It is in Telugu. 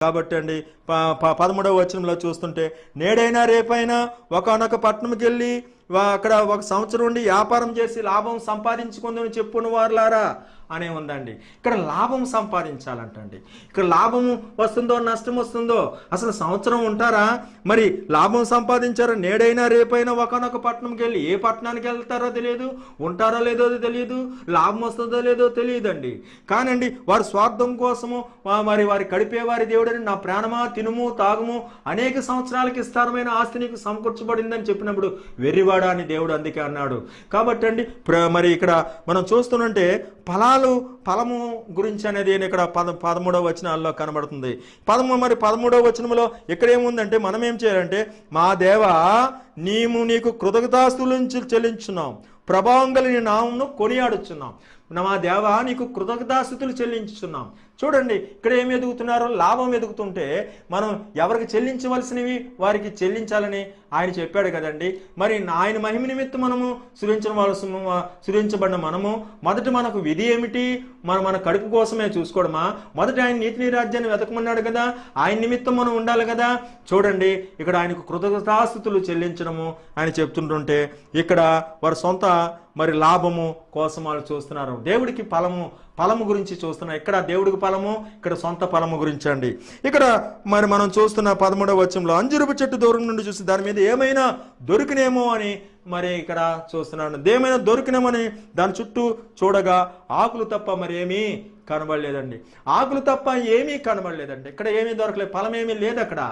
కాబట్టి అండి 13వ వచనంలో చూస్తుంటే, నేడైనా రేపైనా ఒకానొక పట్టణంకి వెళ్ళి అక్కడ 1 సంవత్సరం ఉండి వ్యాపారం చేసి లాభం సంపాదించుకుందని చెప్పుకున్న వారులారా అనే ఉందండి. ఇక్కడ లాభం సంపాదించాలంటండి. ఇక్కడ లాభము వస్తుందో నష్టం వస్తుందో, అసలు సంవత్సరం ఉంటారా? మరి లాభం సంపాదించారో నేడైనా రేపైనా ఒకనొక పట్టణంకి వెళ్ళి, ఏ పట్టణానికి వెళ్తారో తెలియదు, ఉంటారో లేదో తెలియదు, లాభం వస్తుందో లేదో తెలియదండి. కానండి వారి స్వార్థం కోసము మరి వారి కడిపే వారి దేవుడని, నా ప్రాణమా తినుము తాగుము అనేక సంవత్సరాలకి విస్తారమైన ఆస్తి నీకు సమకూర్చబడిందని చెప్పినప్పుడు వెర్రివాడా అని దేవుడు అందుకే అన్నాడు. కాబట్టి అండి మరి ఇక్కడ మనం చూస్తుంటే ఫలము గురించి అనేది ఇక్కడ 13వ వచనాల్లో కనబడుతుంది. 13వ వచనంలో ఇక్కడ ఏముందంటే, మనం ఏం చేయాలంటే, మా దేవా నీకు కృతజ్ఞతాస్తులు చెల్లించున్నాం, ప్రభావం గల నీ నామమును కొనియాడుచున్నాం. మా దేవా నీకు కృతజ్ఞతాస్తుతులు చెల్లించున్నాం. చూడండి ఇక్కడ ఏమి ఎదుగుతున్నారో, లాభం ఎదుగుతుంటే మనం ఎవరికి చెల్లించవలసినవి వారికి చెల్లించాలని ఆయన చెప్పాడు కదండి. మరి ఆయన మహిమ నిమిత్తం మనము సృజించబడిన మనము మొదట మనకు విధి ఏమిటి? మన కడుపు కోసమే చూసుకోవడమా? మొదట ఆయన నీతిని రాజ్యాన్ని వెతకమన్నాడు కదా, ఆయన నిమిత్తం మనం ఉండాలి కదా. చూడండి ఇక్కడ ఆయనకు కృతజ్ఞతాస్తుతులు చెల్లించడము ఆయన చెప్తుంటుంటే, ఇక్కడ వారి సొంత మరి లాభము కోసం వాళ్ళు చూస్తున్నారు. దేవుడికి ఫలము గురించి చూస్తున్నారు. ఇక్కడ దేవుడికి ఫలము, ఇక్కడ సొంత ఫలము గురించి అండి. ఇక్కడ మరి మనం చూస్తున్న 13వ వచనంలో, అంజూరపు చెట్టు దూరం నుండి చూసి దాని మీద ఏమైనా దొరికినేమో అని మరి ఇక్కడ చూస్తున్నాను. ఏమైనా దొరికినేమని దాని చుట్టూ చూడగా ఆకులు తప్ప మరి ఏమీ కనబడలేదండి. ఆకులు తప్ప ఏమీ కనబడలేదండి. ఇక్కడ ఏమీ దొరకలేదు, ఫలం ఏమీ లేదు అక్కడ.